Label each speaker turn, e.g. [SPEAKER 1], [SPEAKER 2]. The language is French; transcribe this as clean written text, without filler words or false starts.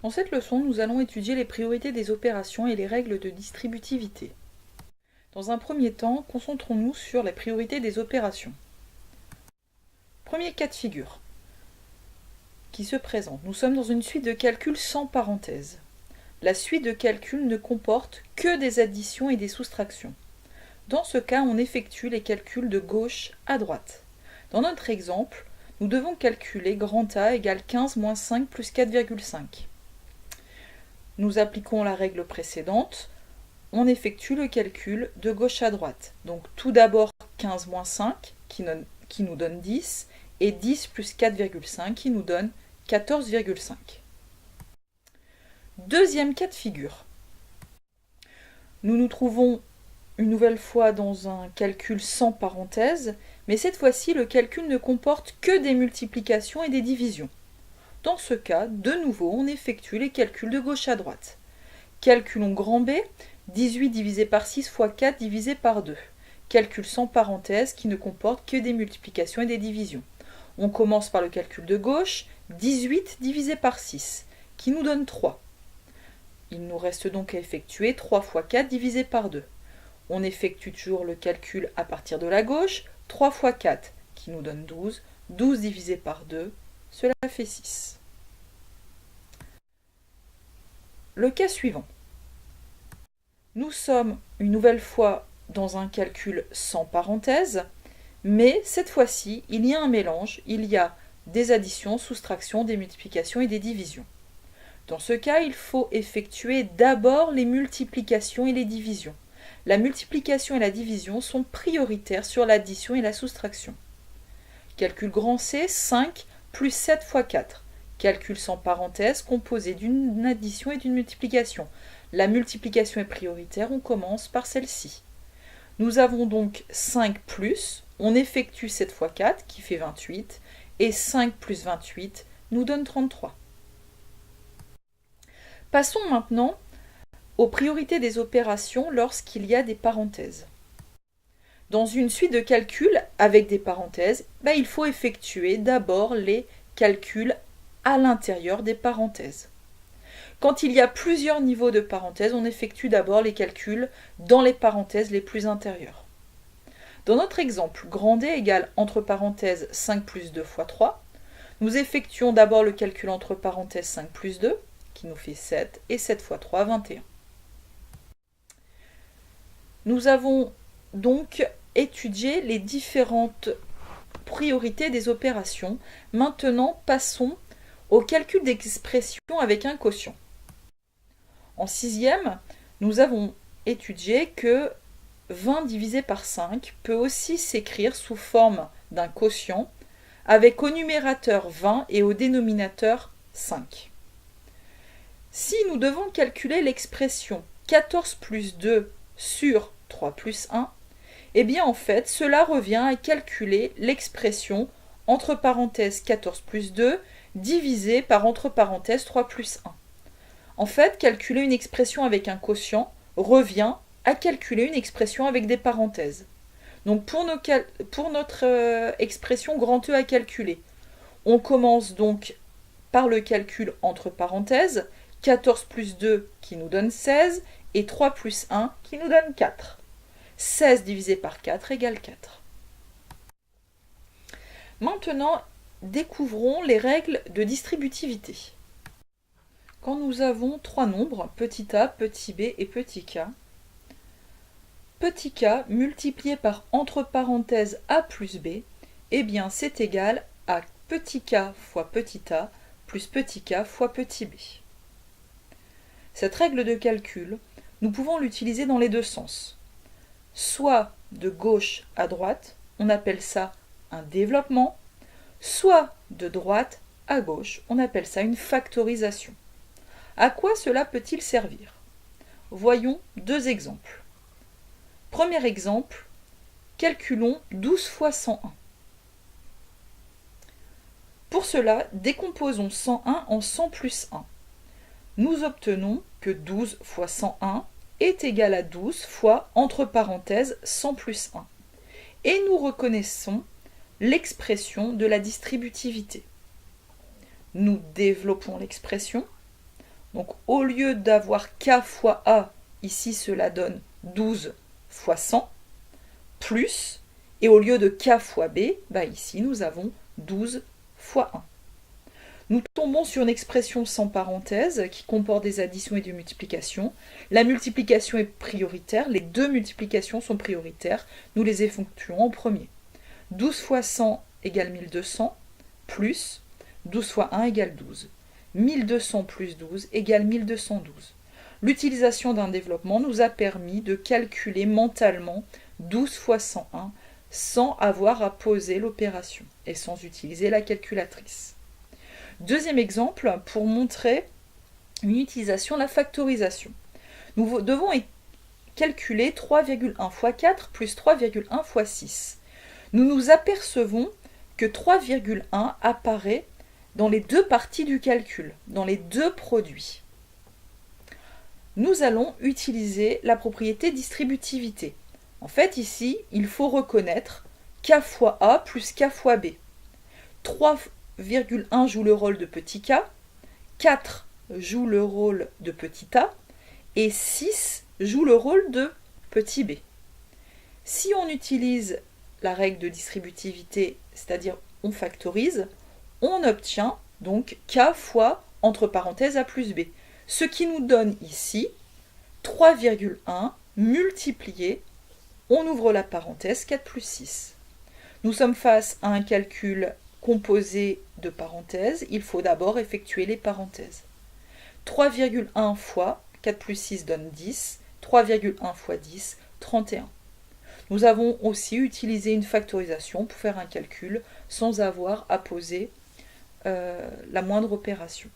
[SPEAKER 1] Dans cette leçon, nous allons étudier les priorités des opérations et les règles de distributivité. Dans un premier temps, concentrons-nous sur les priorités des opérations. Premier cas de figure qui se présente. Nous sommes dans une suite de calculs sans parenthèse. La suite de calculs ne comporte que des additions et des soustractions. Dans ce cas, on effectue les calculs de gauche à droite. Dans notre exemple, nous devons calculer grand A égale 15 moins 5 plus 4,5. Nous appliquons la règle précédente, on effectue le calcul de gauche à droite. Donc tout d'abord 15 moins 5 qui nous donne 10 et 10 plus 4,5 qui nous donne 14,5. Deuxième cas de figure. Nous nous trouvons une nouvelle fois dans un calcul sans parenthèse, mais cette fois-ci le calcul ne comporte que des multiplications et des divisions. Dans ce cas, de nouveau, on effectue les calculs de gauche à droite. Calculons grand B, 18 divisé par 6 fois 4 divisé par 2. Calcul sans parenthèse qui ne comporte que des multiplications et des divisions. On commence par le calcul de gauche, 18 divisé par 6, qui nous donne 3. Il nous reste donc à effectuer 3 fois 4 divisé par 2. On effectue toujours le calcul à partir de la gauche, 3 fois 4, qui nous donne 12. 12 divisé par 2, cela fait 6. Le cas suivant. Nous sommes une nouvelle fois dans un calcul sans parenthèse, mais cette fois-ci, il y a un mélange, il y a des additions, soustractions, des multiplications et des divisions. Dans ce cas, il faut effectuer d'abord les multiplications et les divisions. La multiplication et la division sont prioritaires sur l'addition et la soustraction. Calcul grand C, 5 plus 7 fois 4. Calcul sans parenthèse composé d'une addition et d'une multiplication. La multiplication est prioritaire, on commence par celle-ci. Nous avons donc 5 plus, on effectue 7 fois 4 qui fait 28, et 5 plus 28 nous donne 33. Passons maintenant aux priorités des opérations lorsqu'il y a des parenthèses. Dans une suite de calculs avec des parenthèses, il faut effectuer d'abord les calculs à l'intérieur des parenthèses. Quand il y a plusieurs niveaux de parenthèses, on effectue d'abord les calculs dans les parenthèses les plus intérieures. Dans notre exemple, grand D égale entre parenthèses 5 plus 2 fois 3, nous effectuons d'abord le calcul entre parenthèses 5 plus 2, qui nous fait 7, et 7 fois 3, 21. Nous avons donc étudié les différentes priorités des opérations. Maintenant, passons au calcul d'expression avec un quotient. En sixième, nous avons étudié que 20 divisé par 5 peut aussi s'écrire sous forme d'un quotient avec au numérateur 20 et au dénominateur 5. Si nous devons calculer l'expression 14 plus 2 sur 3 plus 1, eh bien en fait cela revient à calculer l'expression entre parenthèses 14 plus 2 divisé par entre parenthèses 3 plus 1. En fait, calculer une expression avec un quotient revient à calculer une expression avec des parenthèses. Donc pour notre expression grand E à calculer, on commence donc par le calcul entre parenthèses, 14 plus 2 qui nous donne 16 et 3 plus 1 qui nous donne 4. 16 divisé par 4 égale 4. Maintenant, découvrons les règles de distributivité. Quand nous avons trois nombres, petit a, petit b et petit k multiplié par entre parenthèses a plus b, eh bien c'est égal à petit k fois petit a plus petit k fois petit b. Cette règle de calcul, nous pouvons l'utiliser dans les deux sens. Soit de gauche à droite, on appelle ça un développement, soit de droite à gauche, on appelle ça une factorisation. À quoi cela peut-il servir? Voyons deux exemples. Premier exemple, calculons 12 fois 101. Pour cela, décomposons 101 en 100 plus 1. Nous obtenons que 12 fois 101 est égal à 12 fois, entre parenthèses, 100 plus 1. Et nous reconnaissons l'expression de la distributivité. Nous développons l'expression. Donc au lieu d'avoir k fois a, ici cela donne 12 fois 100, plus, et au lieu de k fois b, ici nous avons 12 fois 1. Nous tombons sur une expression sans parenthèse qui comporte des additions et des multiplications. La multiplication est prioritaire, les deux multiplications sont prioritaires, nous les effectuons en premier. 12 fois 100 égale 1200, plus 12 fois 1 égale 12. 1200 plus 12 égale 1212. L'utilisation d'un développement nous a permis de calculer mentalement 12 fois 101 sans avoir à poser l'opération et sans utiliser la calculatrice. Deuxième exemple, pour montrer une utilisation de la factorisation. Nous devons calculer 3,1 fois 4 plus 3,1 fois 6. Nous nous apercevons que 3,1 apparaît dans les deux parties du calcul, dans les deux produits. Nous allons utiliser la propriété distributivité. En fait, ici, il faut reconnaître k fois a plus k fois b. 3,1 joue le rôle de petit k, 4 joue le rôle de petit a, et 6 joue le rôle de petit b. Si on utilise la règle de distributivité, c'est-à-dire on factorise, on obtient donc k fois, entre parenthèses, a plus b. Ce qui nous donne ici 3,1 multiplié, on ouvre la parenthèse, 4 plus 6. Nous sommes face à un calcul composé de parenthèses, il faut d'abord effectuer les parenthèses. 3,1 fois 4 plus 6 donne 10, 3,1 fois 10, 31. Nous avons aussi utilisé une factorisation pour faire un calcul sans avoir à poser la moindre opération.